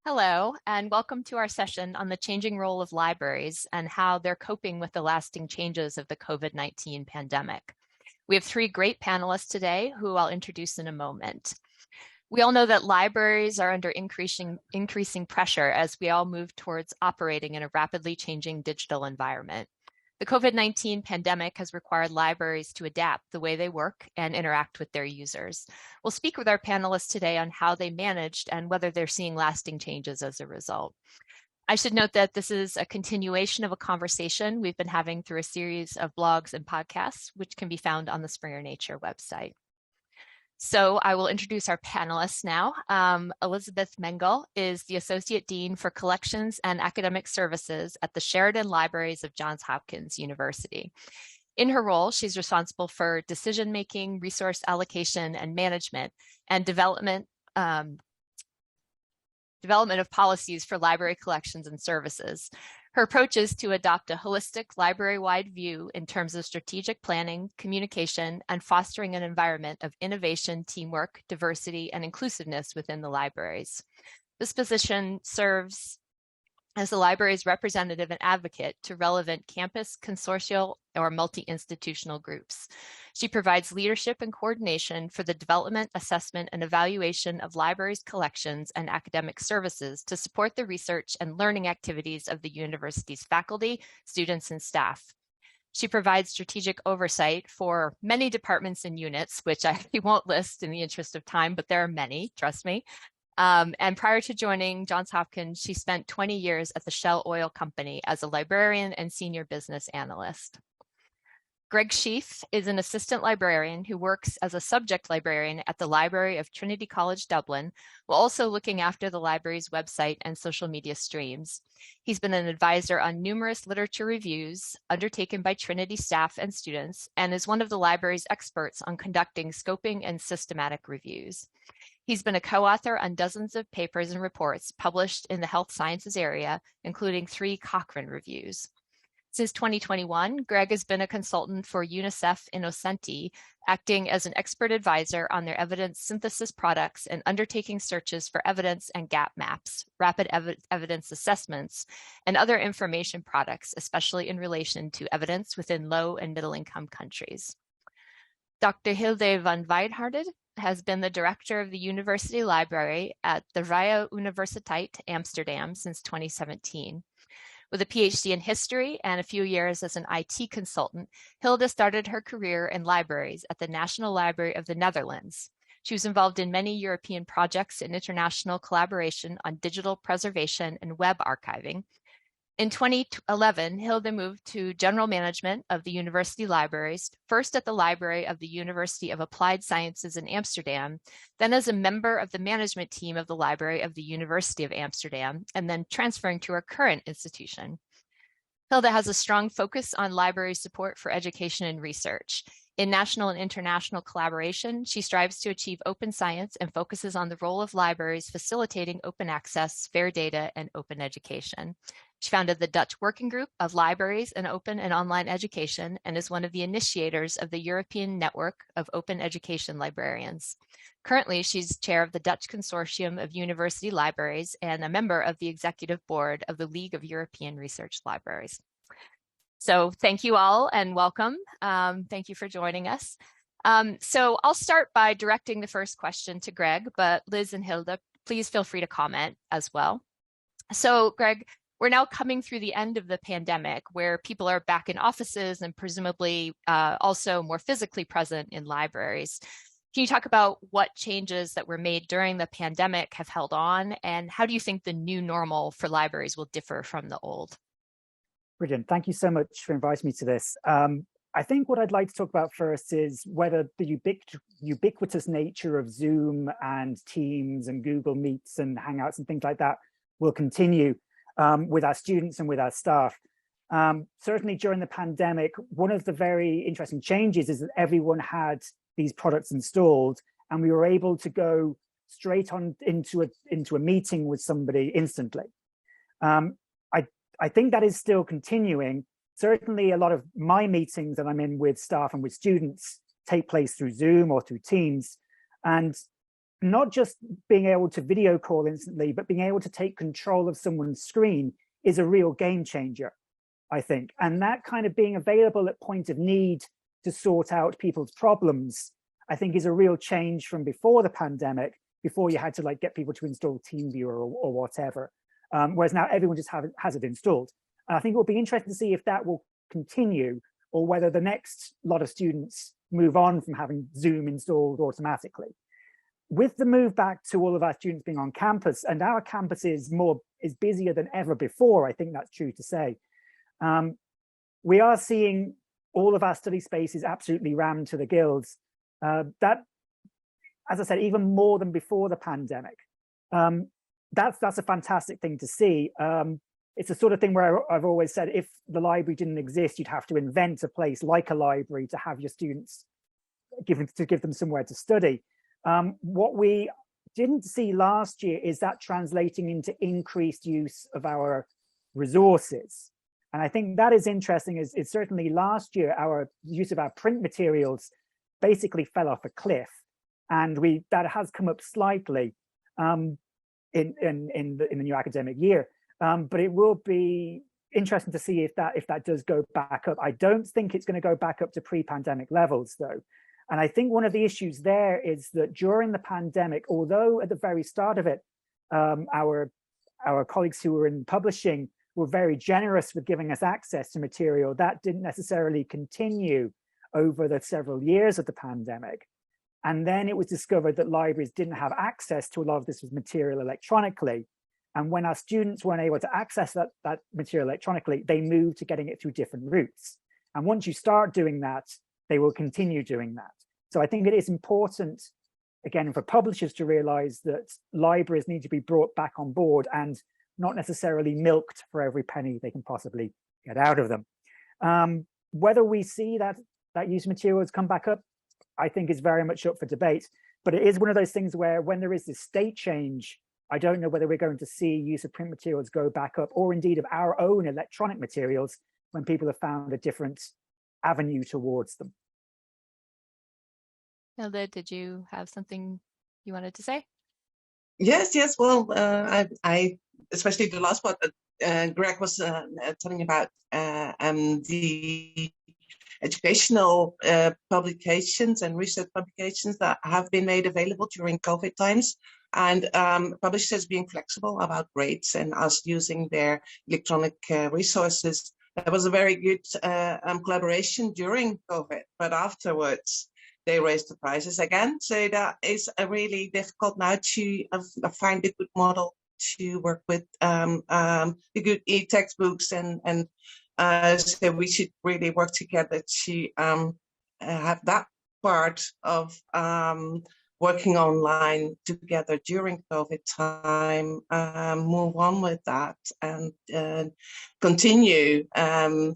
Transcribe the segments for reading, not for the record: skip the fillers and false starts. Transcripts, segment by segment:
Hello, and welcome to our session on the changing role of libraries and how they're coping with the lasting changes of the COVID-19 pandemic. We have three great panelists today who I'll introduce in a moment. We all know that libraries are under increasing pressure as we all move towards operating in a rapidly changing digital environment. The COVID-19 pandemic has required libraries to adapt the way they work and interact with their users. We'll speak with our panelists today on how they managed and whether they're seeing lasting changes as a result. I should note that this is a continuation of a conversation we've been having through a series of blogs and podcasts, which can be found on the Springer Nature website. So I will introduce our panelists now. Elizabeth Mengel is the Associate Dean for Collections and Academic Services at the Sheridan Libraries of Johns Hopkins University. In her role, she's responsible for decision-making, resource allocation and management, and development of policies for library collections and services. Her approach is to adopt a holistic library-wide view in terms of strategic planning, communication, and fostering an environment of innovation, teamwork, diversity, and inclusiveness within the libraries. This position serves as the library's representative and advocate to relevant campus, consortial, or multi-institutional groups. She provides leadership and coordination for the development, assessment, and evaluation of libraries' collections and academic services to support the research and learning activities of the university's faculty, students, and staff. She provides strategic oversight for many departments and units, which I won't list in the interest of time, but there are many, trust me. And prior to joining Johns Hopkins, she spent 20 years at the Shell Oil Company as a librarian and senior business analyst. Greg Sheath is an assistant librarian who works as a subject librarian at the Library of Trinity College Dublin, while also looking after the library's website and social media streams. He's been an advisor on numerous literature reviews undertaken by Trinity staff and students, and is one of the library's experts on conducting scoping and systematic reviews. He's been a co-author on dozens of papers and reports published in the health sciences area, including 3 Cochrane reviews. Since 2021, Greg has been a consultant for UNICEF Innocenti, acting as an expert advisor on their evidence synthesis products and undertaking searches for evidence and gap maps, rapid evidence assessments, and other information products, especially in relation to evidence within low and middle income countries. Dr. Hilde van Weidharden has been the director of the University Library at the Vrije Universiteit Amsterdam since 2017. With a PhD in history and a few years as an IT consultant, Hilde started her career in libraries at the National Library of the Netherlands. She was involved in many European projects and international collaboration on digital preservation and web archiving. In 2011, Hilde moved to general management of the university libraries, first at the Library of the University of Applied Sciences in Amsterdam, then as a member of the management team of the Library of the University of Amsterdam, and then transferring to her current institution. Hilde has a strong focus on library support for education and research. In national and international collaboration, she strives to achieve open science and focuses on the role of libraries facilitating open access, fair data, and open education. She founded the Dutch Working Group of Libraries in Open and Online Education and is one of the initiators of the European Network of Open Education Librarians. Currently, she's chair of the Dutch Consortium of University Libraries and a member of the executive board of the League of European Research Libraries. So thank you all and welcome. Thank you for joining us. So I'll start by directing the first question to Greg, but Liz and Hilde, please feel free to comment as well. So Greg, we're now coming through the end of the pandemic where people are back in offices and presumably also more physically present in libraries. Can you talk about what changes that were made during the pandemic have held on, and how do you think the new normal for libraries will differ from the old? Brilliant. Thank you so much for inviting me to this. I think what I'd like to talk about first is whether the ubiquitous nature of Zoom and Teams and Google Meets and Hangouts and things like that will continue with our students and with our staff. Certainly during the pandemic, one of the very interesting changes is that everyone had these products installed and we were able to go straight on into a meeting with somebody instantly. I think that is still continuing. Certainly a lot of my meetings that I'm in with staff and with students take place through Zoom or through Teams. And not just being able to video call instantly, but being able to take control of someone's screen is a real game changer, I think. And that kind of being available at point of need to sort out people's problems, I think is a real change from before the pandemic, before you had to like get people to install TeamViewer or whatever. Whereas now everyone just has it installed. And I think it will be interesting to see if that will continue, or whether the next lot of students move on from having Zoom installed automatically. With the move back to all of our students being on campus, and our campus is busier than ever before, I think that's true to say. We are seeing all of our study spaces absolutely rammed to the gills. That, as I said, even more than before the pandemic. That's a fantastic thing to see. It's the sort of thing where I've always said, if the library didn't exist, you'd have to invent a place like a library to have your students give them somewhere to study. What we didn't see last year is that translating into increased use of our resources. And I think that is interesting. Is certainly last year, our use of our print materials basically fell off a cliff. And that has come up slightly in the new academic year. But it will be interesting to see if that does go back up. I don't think it's going to go back up to pre-pandemic levels, though. And I think one of the issues there is that during the pandemic, although at the very start of it, our colleagues who were in publishing were very generous with giving us access to material, that didn't necessarily continue over the several years of the pandemic. And then it was discovered that libraries didn't have access to a lot of this material electronically. And when our students weren't able to access that material electronically, they moved to getting it through different routes. And once you start doing that, they will continue doing that. So I think it is important, again, for publishers to realize that libraries need to be brought back on board and not necessarily milked for every penny they can possibly get out of them. Whether we see that use of materials come back up, I think is very much up for debate. But it is one of those things where when there is this state change, I don't know whether we're going to see use of print materials go back up, or indeed of our own electronic materials when people have found a different avenue towards them. Hilde, did you have something you wanted to say? Yes. Well, I especially the last part that Greg was telling about the educational publications and research publications that have been made available during COVID times, and publishers being flexible about grades and us using their electronic resources. There was a very good collaboration during COVID, but afterwards they raised the prices again. So that is a really difficult now to find a good model to work with the good e-textbooks, and so we should really work together to have that part of working online together during COVID time, move on with that, and continue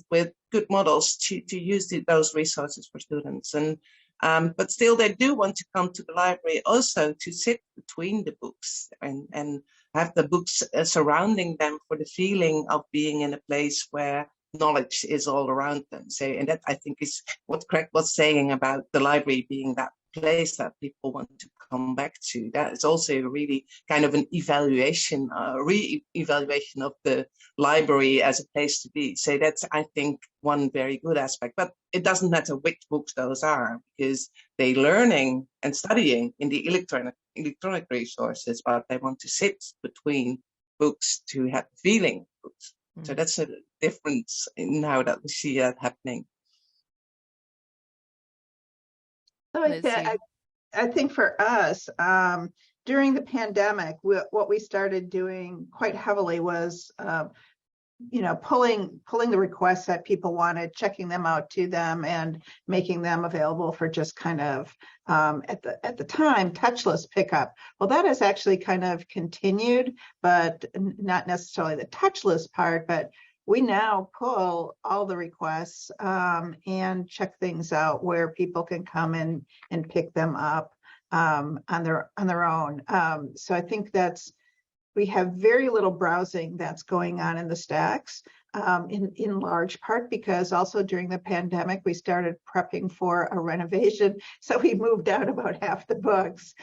with good models to use those resources for students. And but still, they do want to come to the library also to sit between the books and have the books surrounding them, for the feeling of being in a place where knowledge is all around them. So, and that I think is what Craig was saying about the library being that place that people want to come back to. That is also really kind of an evaluation, re-evaluation of the library as a place to be. So that's, I think, one very good aspect. But it doesn't matter which books those are, because they're learning and studying in the electronic resources, but they want to sit between books to have the feeling of books. Mm. So that's a difference in how that we see that happening. I think for us, during the pandemic, what we started doing quite heavily was, pulling the requests that people wanted, checking them out to them, and making them available for just kind of at the time touchless pickup. Well, that has actually kind of continued, but not necessarily the touchless part, but we now pull all the requests and check things out where people can come in and pick them up on their own. So I think we have very little browsing that's going on in the stacks. in large part because also during the pandemic, we started prepping for a renovation. So we moved out about half the books.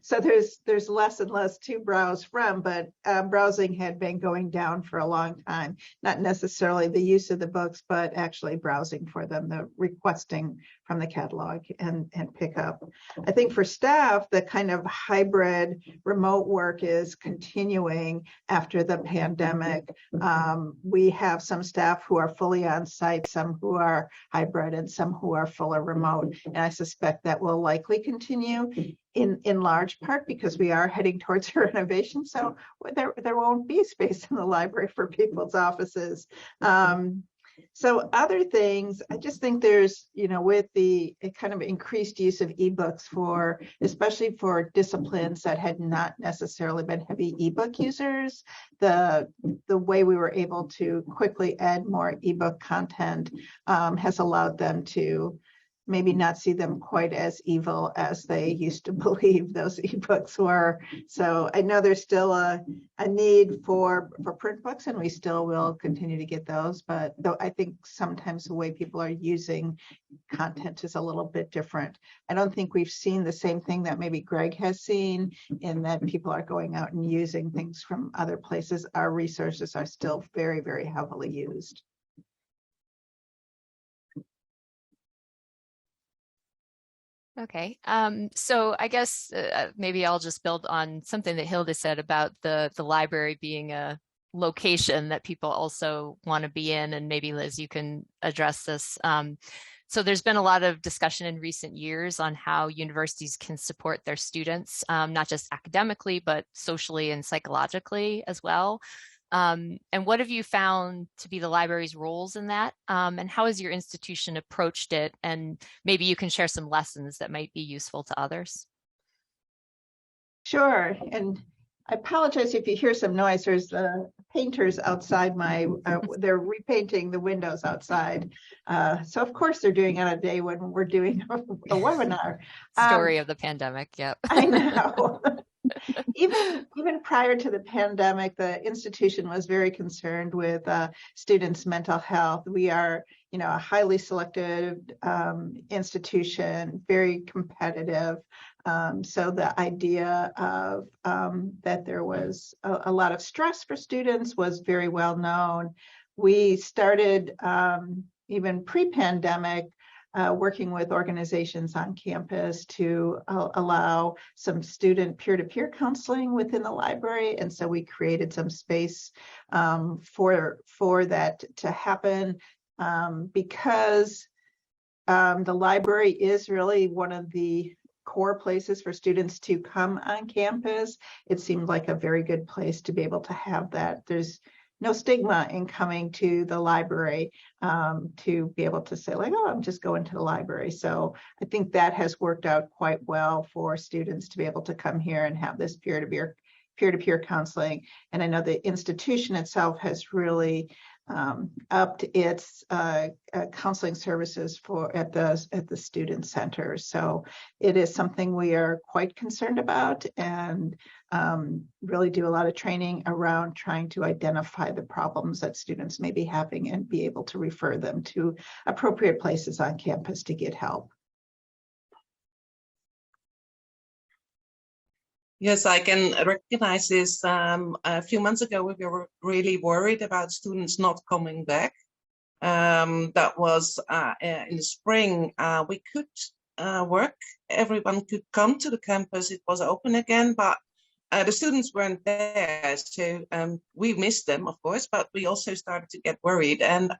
So there's less and less to browse from, but browsing had been going down for a long time. Not necessarily the use of the books, but actually browsing for them, the requesting from the catalog and pick up. I think for staff, the kind of hybrid remote work is continuing after the pandemic. We have some staff who are fully on site, some who are hybrid, and some who are fully remote. And I suspect that will likely continue in large part because we are heading towards a renovation. So there won't be space in the library for people's offices. So other things, I just think there's, with the kind of increased use of ebooks for, especially for disciplines that had not necessarily been heavy ebook users, the way we were able to quickly add more ebook content has allowed them to maybe not see them quite as evil as they used to believe those ebooks were. So I know there's still a need for print books, and we still will continue to get those. But though I think sometimes the way people are using content is a little bit different. I don't think we've seen the same thing that maybe Greg has seen in that people are going out and using things from other places. Our resources are still very, very heavily used. Okay, so I guess maybe I'll just build on something that Hilda said about the library being a location that people also want to be in, and maybe Liz, you can address this. So there's been a lot of discussion in recent years on how universities can support their students, not just academically, but socially and psychologically as well. And what have you found to be the library's roles in that? And how has your institution approached it? And maybe you can share some lessons that might be useful to others. Sure. And I apologize if you hear some noise. There's painters outside they're repainting the windows outside. So of course they're doing it on a day when we're doing a webinar. Story of the pandemic, yep. I know. Even prior to the pandemic, the institution was very concerned with students' mental health. We are, a highly selected institution, very competitive. So the idea of that there was a lot of stress for students was very well known. We started even pre-pandemic working with organizations on campus to allow some student peer-to-peer counseling within the library. And so we created some space for that to happen because the library is really one of the core places for students to come on campus. It seemed like a very good place to be able to have that. There's no stigma in coming to the library to be able to say like, oh, I'm just going to the library. So I think that has worked out quite well for students to be able to come here and have this peer-to-peer counseling. And I know the institution itself has really upped its counseling services at the student center. So it is something we are quite concerned about and really do a lot of training around trying to identify the problems that students may be having and be able to refer them to appropriate places on campus to get help. Yes, I can recognize this. A few months ago, we were really worried about students not coming back. That was in the spring. We could work. Everyone could come to the campus. It was open again, but the students weren't there. So we missed them, of course, but we also started to get worried. And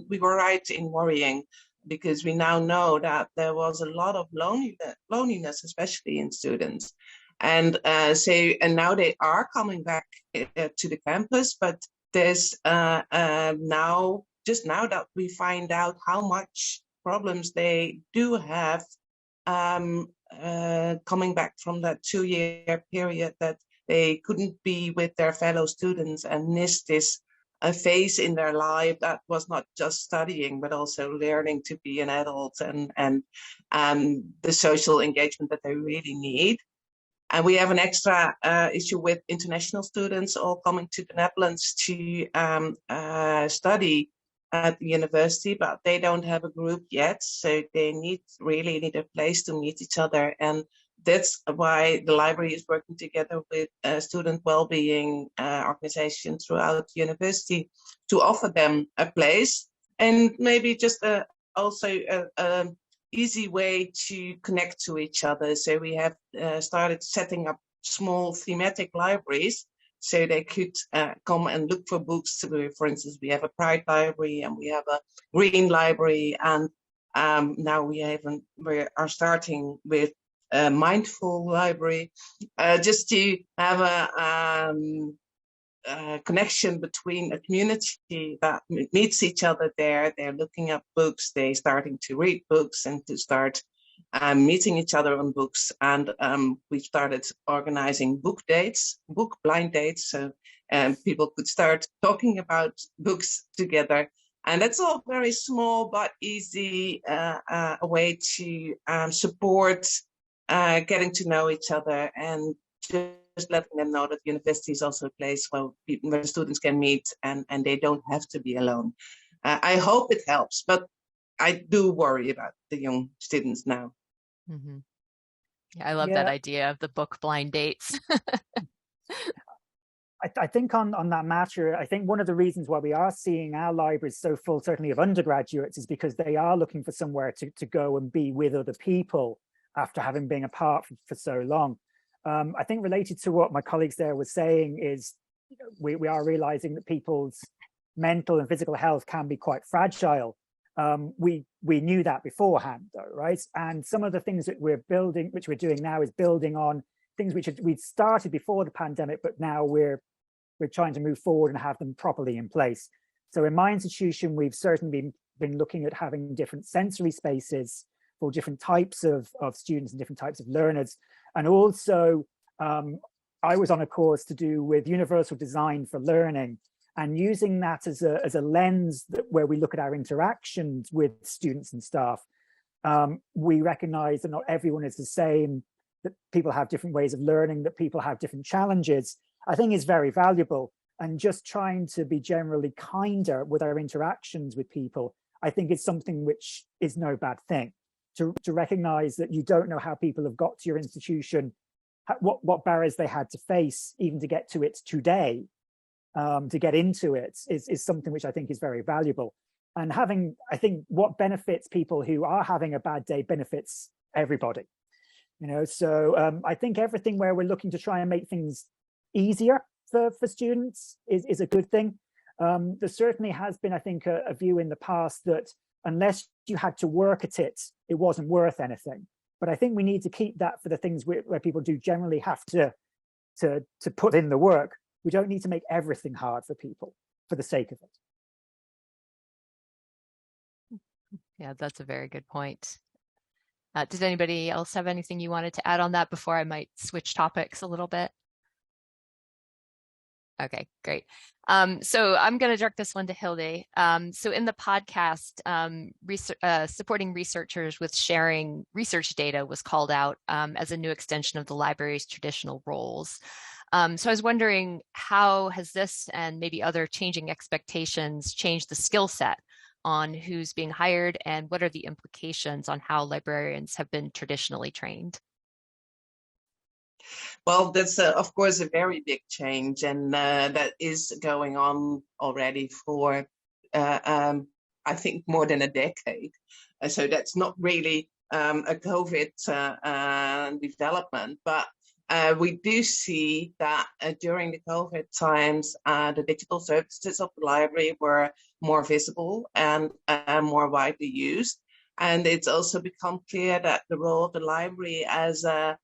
we were right in worrying because we now know that there was a lot of loneliness, especially in students. And now they are coming back to the campus, but there's now that we find out how much problems they do have coming back from that 2-year period that they couldn't be with their fellow students and missed this phase in their life that was not just studying, but also learning to be an adult and the social engagement that they really need. And we have an extra issue with international students all coming to the Netherlands to study at the university, but they don't have a group yet. So they really need a place to meet each other. And that's why the library is working together with student well-being organizations throughout the university to offer them a place, and maybe just also a easy way to connect to each other. So we have started setting up small thematic libraries so they could come and look for books. For instance, we have a Pride library and we have a Green library, and now we are starting with a Mindful library, just to have a connection between a community that meets each other there. They're looking at books, they're starting to read books and to start meeting each other on books. And we've started organizing book dates, book blind dates, so people could start talking about books together. And that's all very small but easy a way to support getting to know each other, and just letting them know that university is also a place where students can meet and they don't have to be alone. I hope it helps, but I do worry about the young students now. Mm-hmm. Yeah, I love that idea of the book blind dates. I think on that matter, I think one of the reasons why we are seeing our libraries so full, certainly of undergraduates, is because they are looking for somewhere to go and be with other people after having been apart for so long. I think related to what my colleagues there were saying is, we are realizing that people's mental and physical health can be quite fragile. We knew that beforehand, though, right? And some of the things that we're building, which we're doing now, is building on things which we'd started before the pandemic, but now we're trying to move forward and have them properly in place. So in my institution, we've certainly been looking at having different sensory spaces for different types of students and different types of learners. And also, I was on a course to do with universal design for learning, and using that as a lens where we look at our interactions with students and staff. We recognize that not everyone is the same, that people have different ways of learning, that people have different challenges, I think is very valuable. And just trying to be generally kinder with our interactions with people, I think is something which is no bad thing. To recognize that you don't know how people have got to your institution, what barriers they had to face even to get to it today, to get into it, is something which I think is very valuable. And I think what benefits people who are having a bad day benefits everybody. So I think everything where we're looking to try and make things easier for students is a good thing. There certainly has been, I think, a view in the past that unless you had to work at it, it wasn't worth anything. But I think we need to keep that for the things where people do generally have to put in the work. We don't need to make everything hard for people for the sake of it. Yeah, that's a very good point. Did anybody else have anything you wanted to add on that before I might switch topics a little bit? Okay, great. So I'm going to direct this one to Hilde. So in the podcast, supporting researchers with sharing research data was called out as a new extension of the library's traditional roles. So I was wondering, how has this and maybe other changing expectations changed the skill set on who's being hired, and what are the implications on how librarians have been traditionally trained? Well, that's of course a very big change, and that is going on already for I think more than a decade. So that's not really a COVID development, but we do see that during the COVID times, the digital services of the library were more visible and more widely used. And it's also become clear that the role of the library as a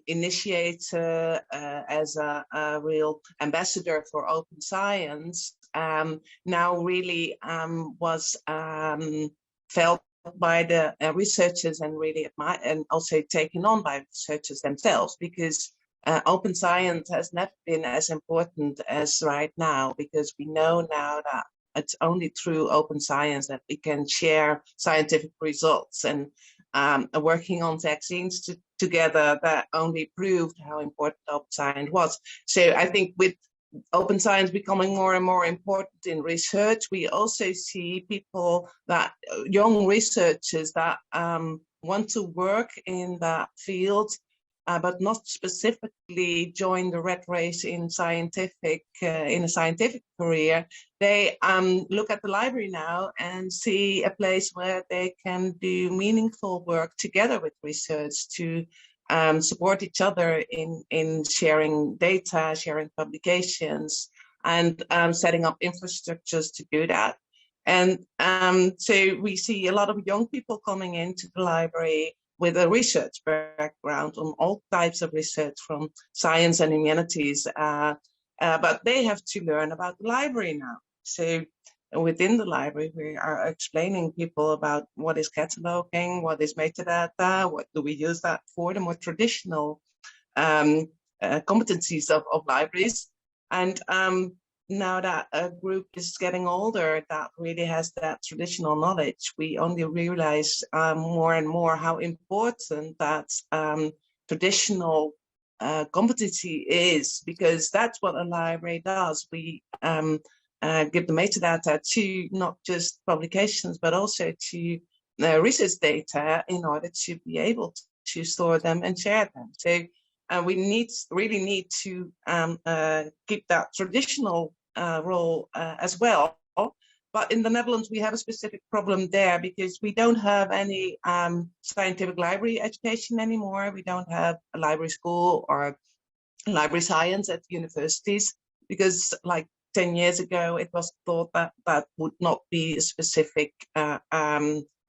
initiator, as a real ambassador for open science, now really was felt by the researchers and really and also taken on by researchers themselves, because open science has never been as important as right now, because we know now that it's only through open science that we can share scientific results. And working on vaccines together that only proved how important open science was. So I think with open science becoming more and more important in research, we also see people that young researchers that want to work in that field, but not specifically join the rat race in a scientific career. They look at the library now and see a place where they can do meaningful work together with research to support each other in sharing data, sharing publications, and setting up infrastructures to do that. And so we see a lot of young people coming into the library with a research background on all types of research from science and humanities, but they have to learn about the library now. So within the library, we are explaining people about what is cataloging, what is metadata, what do we use that for, the more traditional competencies of libraries. And now that a group is getting older that really has that traditional knowledge, we only realize more and more how important that traditional competency is, because that's what a library does. We give the metadata to not just publications, but also to research data in order to be able to store them and share them. So we really need to keep that traditional role as well. But in the Netherlands, we have a specific problem there because we don't have any scientific library education anymore. We don't have a library school or library science at universities, because like 10 years ago, it was thought that that would not be a specific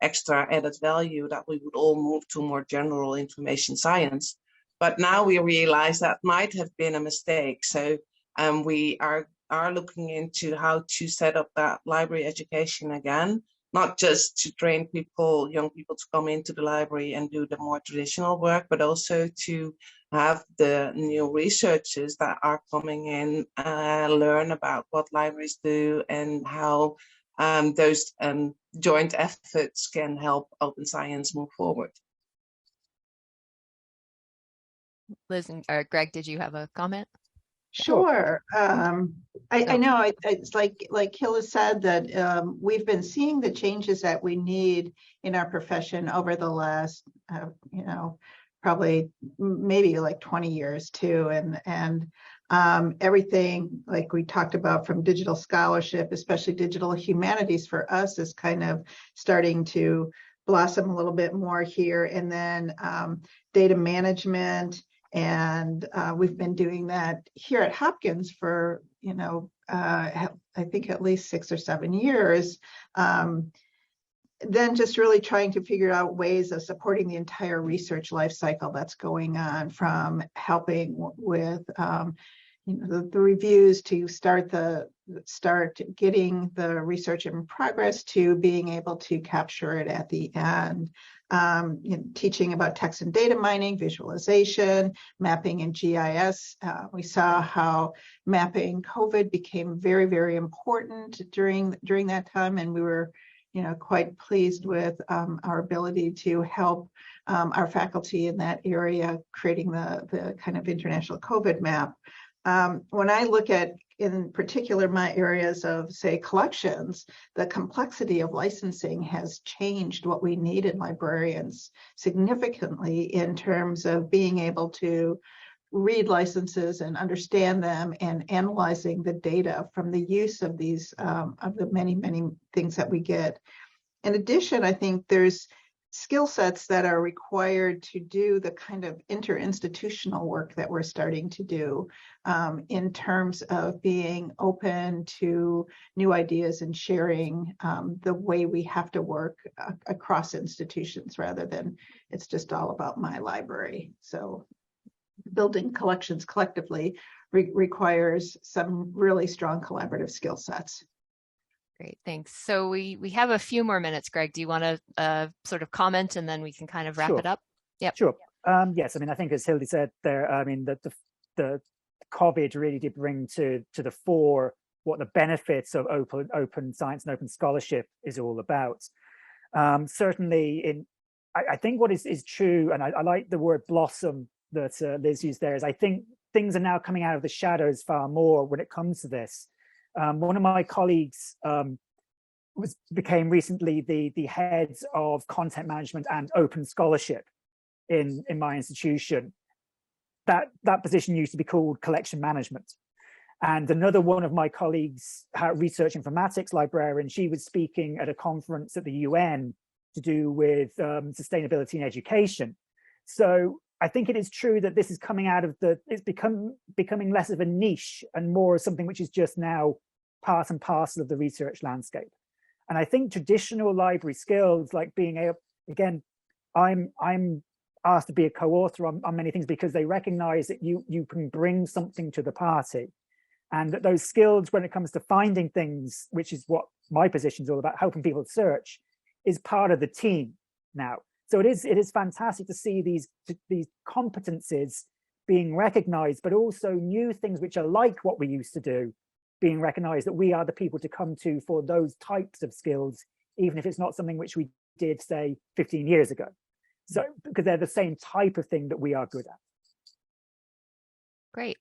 extra added value, that we would all move to more general information science. But now we realize that might have been a mistake. So we are looking into how to set up that library education again, not just to train people, young people, to come into the library and do the more traditional work, but also to have the new researchers that are coming in learn about what libraries do and how those joint efforts can help open science move forward. Liz and Greg, did you have a comment? Sure. I know it's like Hilla said that we've been seeing the changes that we need in our profession over the last, probably maybe like 20 years too. And everything like we talked about, from digital scholarship, especially digital humanities for us, is kind of starting to blossom a little bit more here. And then data management. And we've been doing that here at Hopkins for, I think at least 6 or 7 years. Then just really trying to figure out ways of supporting the entire research life cycle that's going on, from helping with the reviews to start getting the research in progress, to being able to capture it at the end. Teaching about text and data mining, visualization, mapping and GIS. We saw how mapping COVID became very, very important during that time, and we were, quite pleased with our ability to help our faculty in that area, creating the kind of international COVID map. When I look at, in particular, my areas of, say, collections, the complexity of licensing has changed what we need in librarians significantly, in terms of being able to read licenses and understand them, and analyzing the data from the use of these, of the many, many things that we get. In addition, I think there's skill sets that are required to do the kind of interinstitutional work that we're starting to do, in terms of being open to new ideas and sharing the way we have to work across institutions, rather than it's just all about my library. So building collections collectively requires some really strong collaborative skill sets. Great, thanks. So we have a few more minutes. Greg, do you want to sort of comment, and then we can kind of wrap it up? Yep. Sure. Yes, I mean, I think as Hildy said there, I mean, the COVID really did bring to the fore what the benefits of open science and open scholarship is all about. Certainly I think what is true, and I like the word blossom that Liz used there, is I think things are now coming out of the shadows far more when it comes to this. One of my colleagues became recently the head of content management and open scholarship in my institution. That position used to be called collection management. And another one of my colleagues, research informatics librarian, she was speaking at a conference at the UN to do with sustainability in education. So I think it is true that this is coming out of it's becoming less of a niche and more something which is just now part and parcel of the research landscape. And I think traditional library skills, like being able, again, I'm asked to be a co-author on many things because they recognize that you can bring something to the party. And that those skills, when it comes to finding things, which is what my position is all about, helping people search, is part of the team now. So it is fantastic to see these competencies being recognized, but also new things which are like what we used to do being recognized, that we are the people to come to for those types of skills, even if it's not something which we did, say, 15 years ago. So because they're the same type of thing that we are good at. Great.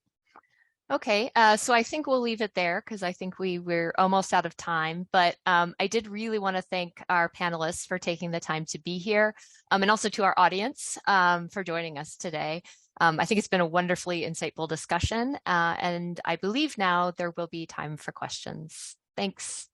Okay, so I think we'll leave it there because I think we're almost out of time, but I did really want to thank our panelists for taking the time to be here, and also to our audience for joining us today. I think it's been a wonderfully insightful discussion, and I believe now there will be time for questions. Thanks.